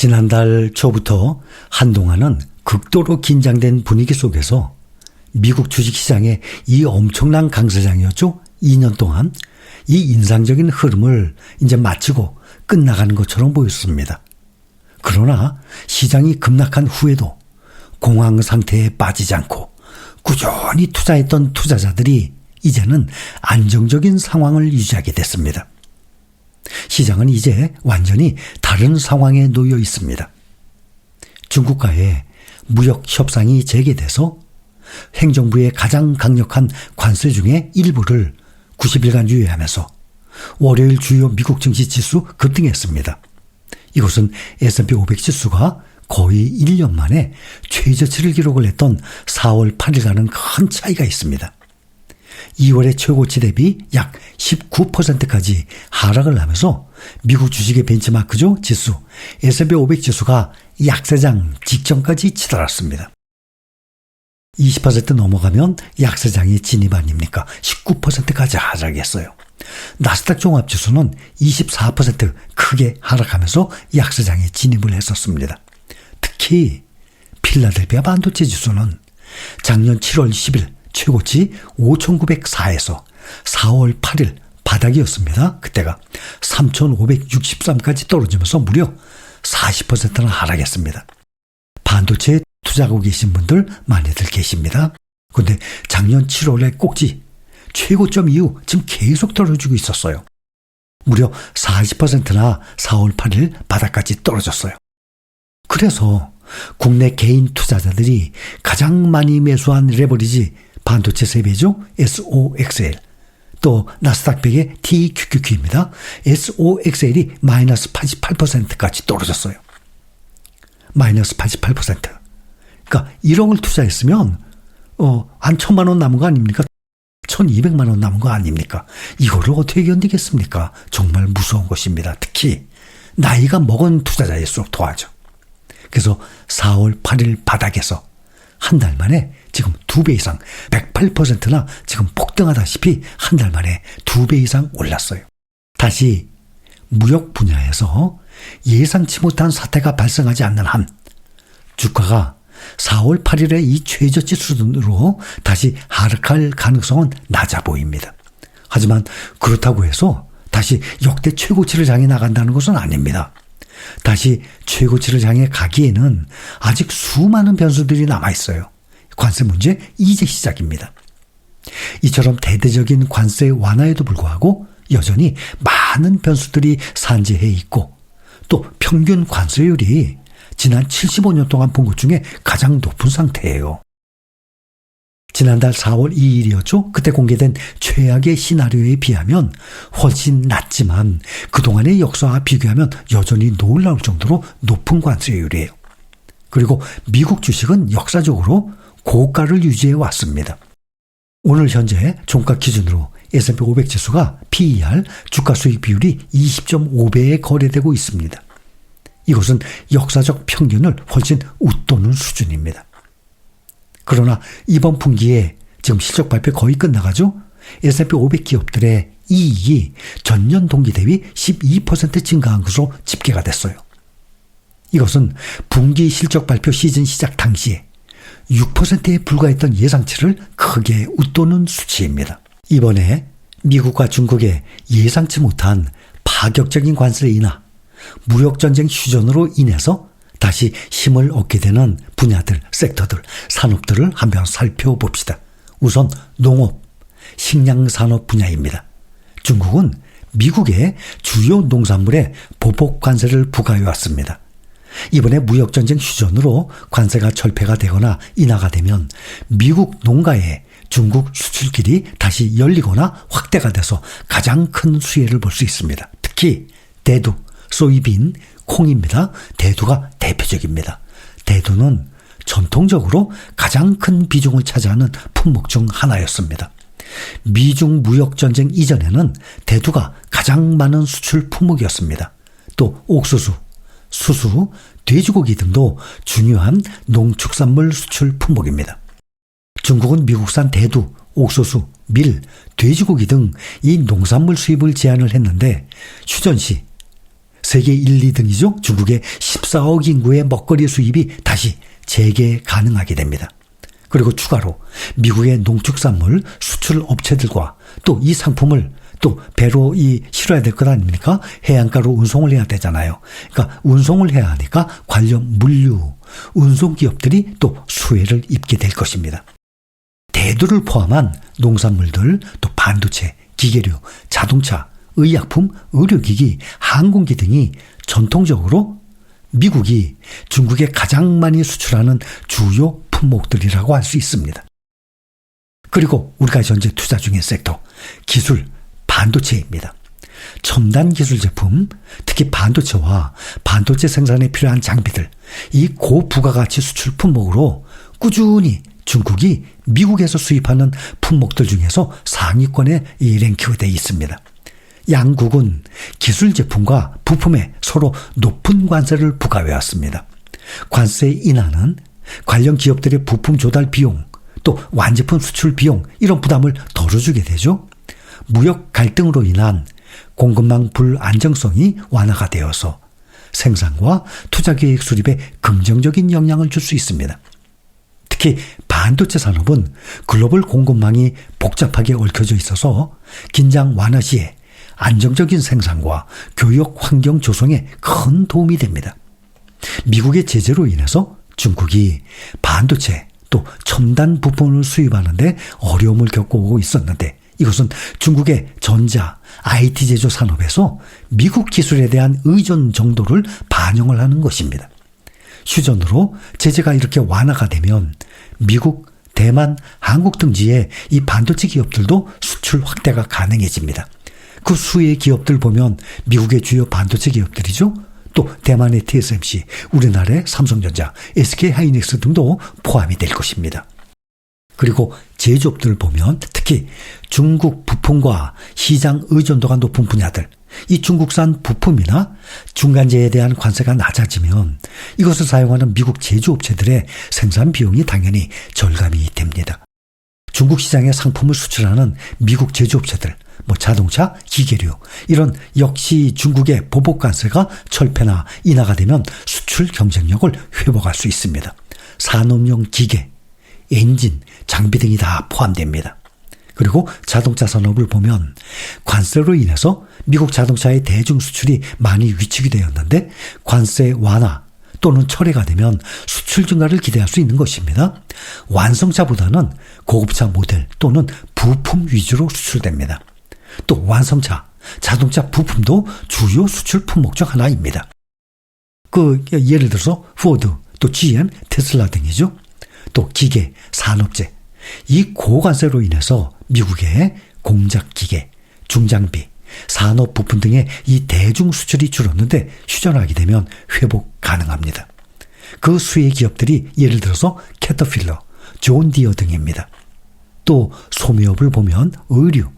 지난달 초부터 한동안은 극도로 긴장된 분위기 속에서 미국 주식시장의 이 엄청난 강세장이었죠. 2년 동안 이 인상적인 흐름을 이제 마치고 끝나가는 것처럼 보였습니다. 그러나 시장이 급락한 후에도 공황 상태에 빠지지 않고 꾸준히 투자했던 투자자들이 이제는 안정적인 상황을 유지하게 됐습니다. 시장은 이제 완전히 다른 상황에 놓여 있습니다. 중국과의 무역 협상이 재개돼서 행정부의 가장 강력한 관세 중에 일부를 90일간 유예하면서 월요일 주요 미국 증시 지수 급등했습니다. 이것은 S&P 500 지수가 거의 1년 만에 최저치를 기록을 했던 4월 8일과는 큰 차이가 있습니다. 2월의 최고치 대비 약 19%까지 하락을 하면서 미국 주식의 벤치마크죠. 지수 S&P 500 지수가 약세장 직전까지 치달았습니다. 20% 넘어가면 약세장의 진입 아닙니까? 19%까지 하락했어요. 나스닥 종합지수는 24% 크게 하락하면서 약세장에 진입을 했었습니다. 특히 필라델피아 반도체 지수는 작년 7월 10일 최고치 5,904에서 4월 8일 바닥이었습니다. 그때가 3,563까지 떨어지면서 무려 40%나 하락했습니다. 반도체에 투자하고 계신 분들 많이들 계십니다. 그런데 작년 7월의 꼭지 최고점 이후 지금 계속 떨어지고 있었어요. 무려 40%나 4월 8일 바닥까지 떨어졌어요. 그래서 국내 개인 투자자들이 가장 많이 매수한 레버리지 반도체 세배죠. SOXL. 또 나스닥 100의 TQQQ입니다. SOXL이 마이너스 88%까지 떨어졌어요. 마이너스 88%. 그러니까 1억을 투자했으면 한 1,000만 원 남은 거 아닙니까? 1,200만 원 남은 거 아닙니까? 이거를 어떻게 견디겠습니까? 정말 무서운 것입니다. 특히 나이가 먹은 투자자일수록 더하죠. 그래서 4월 8일 바닥에서 한 달 만에 지금 2배 이상 108%나 지금 폭등하다시피 한 달 만에 2배 이상 올랐어요. 다시 무역 분야에서 예상치 못한 사태가 발생하지 않는 한 주가가 4월 8일에 이 최저치 수준으로 다시 하락할 가능성은 낮아 보입니다. 하지만 그렇다고 해서 다시 역대 최고치를 향해 나간다는 것은 아닙니다. 다시 최고치를 향해 가기에는 아직 수많은 변수들이 남아있어요. 관세 문제 이제 시작입니다. 이처럼 대대적인 관세 완화에도 불구하고 여전히 많은 변수들이 산재해 있고 또 평균 관세율이 지난 75년 동안 본 것 중에 가장 높은 상태예요. 지난달 4월 2일이었죠. 그때 공개된 최악의 시나리오에 비하면 훨씬 낮지만 그동안의 역사와 비교하면 여전히 놀라울 정도로 높은 관세율이에요. 그리고 미국 주식은 역사적으로 고가를 유지해 왔습니다. 오늘 현재 종가 기준으로 S&P 500 지수가 PER 주가 수익 비율이 20.5배에 거래되고 있습니다. 이것은 역사적 평균을 훨씬 웃도는 수준입니다. 그러나 이번 분기에 지금 실적 발표 거의 끝나가죠. S&P 500 기업들의 이익이 전년 동기 대비 12% 증가한 것으로 집계가 됐어요. 이것은 분기 실적 발표 시즌 시작 당시에 6%에 불과했던 예상치를 크게 웃도는 수치입니다. 이번에 미국과 중국의 예상치 못한 파격적인 관세 인하, 무역전쟁 휴전으로 인해서 다시 힘을 얻게 되는 분야들, 섹터들, 산업들을 한번 살펴봅시다. 우선 농업, 식량산업 분야입니다. 중국은 미국의 주요 농산물에 보복 관세를 부과해 왔습니다. 이번에 무역전쟁 휴전으로 관세가 철폐가 되거나 인하가 되면 미국 농가의 중국 수출길이 다시 열리거나 확대가 돼서 가장 큰 수혜를 볼 수 있습니다. 특히 대두, 소이빈, 콩입니다. 대두가 대표적입니다. 대두는 전통적으로 가장 큰 비중을 차지하는 품목 중 하나였습니다. 미중 무역전쟁 이전에는 대두가 가장 많은 수출 품목이었습니다. 또 옥수수, 수수, 돼지고기 등도 중요한 농축산물 수출 품목입니다. 중국은 미국산 대두, 옥수수, 밀, 돼지고기 등 이 농산물 수입을 제한을 했는데 휴전 시 세계 1, 2등이죠. 중국의 14억 인구의 먹거리 수입이 다시 재개 가능하게 됩니다. 그리고 추가로 미국의 농축산물 수출 업체들과 또 이 상품을 또 배로 실어야 될 것 아닙니까? 해안가로 운송을 해야 되잖아요. 그러니까 운송을 해야 하니까 관련 물류, 운송기업들이 또 수혜를 입게 될 것입니다. 대두를 포함한 농산물들, 또 반도체, 기계류, 자동차, 의약품, 의료기기, 항공기 등이 전통적으로 미국이 중국에 가장 많이 수출하는 주요 품목들이라고 할 수 있습니다. 그리고 우리가 현재 투자 중인 섹터, 기술, 반도체입니다. 첨단 기술 제품, 특히 반도체와 반도체 생산에 필요한 장비들, 이 고부가가치 수출 품목으로 꾸준히 중국이 미국에서 수입하는 품목들 중에서 상위권에 랭크되어 있습니다. 양국은 기술 제품과 부품에 서로 높은 관세를 부과해왔습니다. 관세 인하는 관련 기업들의 부품 조달 비용, 또 완제품 수출 비용 이런 부담을 덜어주게 되죠. 무역 갈등으로 인한 공급망 불안정성이 완화가 되어서 생산과 투자 계획 수립에 긍정적인 영향을 줄 수 있습니다. 특히 반도체 산업은 글로벌 공급망이 복잡하게 얽혀져 있어서 긴장 완화 시에 안정적인 생산과 교역 환경 조성에 큰 도움이 됩니다. 미국의 제재로 인해서 중국이 반도체 또 첨단 부품을 수입하는데 어려움을 겪고 있었는데 이것은 중국의 전자, IT 제조 산업에서 미국 기술에 대한 의존 정도를 반영을 하는 것입니다. 휴전으로 제재가 이렇게 완화가 되면 미국, 대만, 한국 등지의 이 반도체 기업들도 수출 확대가 가능해집니다. 그 수의 기업들 보면 미국의 주요 반도체 기업들이죠. 또 대만의 TSMC, 우리나라의 삼성전자, SK하이닉스 등도 포함이 될 것입니다. 그리고 제조업들을 보면 특히 중국 부품과 시장 의존도가 높은 분야들, 이 중국산 부품이나 중간재에 대한 관세가 낮아지면 이것을 사용하는 미국 제조업체들의 생산 비용이 당연히 절감이 됩니다. 중국 시장에 상품을 수출하는 미국 제조업체들, 자동차, 기계류 이런 역시 중국의 보복 관세가 철폐나 인하가 되면 수출 경쟁력을 회복할 수 있습니다. 산업용 기계, 엔진, 장비 등이 다 포함됩니다. 그리고 자동차 산업을 보면 관세로 인해서 미국 자동차의 대중 수출이 많이 위축이 되었는데 관세 완화 또는 철회가 되면 수출 증가를 기대할 수 있는 것입니다. 완성차보다는 고급차 모델 또는 부품 위주로 수출됩니다. 또 완성차, 자동차 부품도 주요 수출 품목 중 하나입니다. 예를 들어서 포드, 또 GM, 테슬라 등이죠. 또 기계, 산업재, 이 고관세로 인해서 미국의 공작기계, 중장비, 산업 부품 등의 이 대중 수출이 줄었는데 휴전하게 되면 회복 가능합니다. 그 수의 기업들이 예를 들어서 캐터필러, 존 디어 등입니다. 또 소매업을 보면 의류,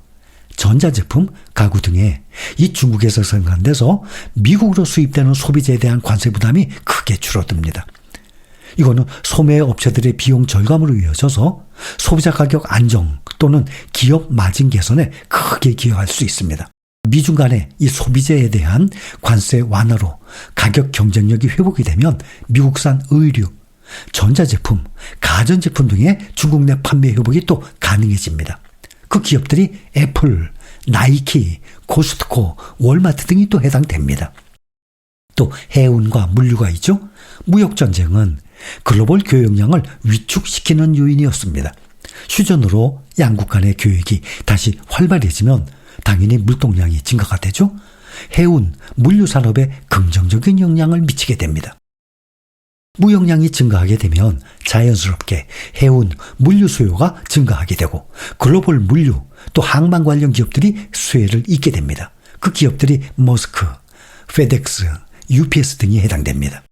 전자제품, 가구 등의 이 중국에서 생산돼서 미국으로 수입되는 소비재에 대한 관세 부담이 크게 줄어듭니다. 이거는 소매 업체들의 비용 절감으로 이어져서 소비자 가격 안정 또는 기업 마진 개선에 크게 기여할 수 있습니다. 미중 간의 이 소비재에 대한 관세 완화로 가격 경쟁력이 회복이 되면 미국산 의류, 전자제품, 가전제품 등의 중국 내 판매 회복이 또 가능해집니다. 그 기업들이 애플, 나이키, 코스트코, 월마트 등이 또 해당됩니다. 또 해운과 물류가 있죠. 무역전쟁은 글로벌 교역량을 위축시키는 요인이었습니다. 휴전으로 양국 간의 교역이 다시 활발해지면 당연히 물동량이 증가가 되죠. 해운, 물류 산업에 긍정적인 영향을 미치게 됩니다. 무역량이 증가하게 되면 자연스럽게 해운, 물류 수요가 증가하게 되고 글로벌 물류, 또 항만 관련 기업들이 수혜를 입게 됩니다. 그 기업들이 머스크, 페덱스, UPS 등이 해당됩니다.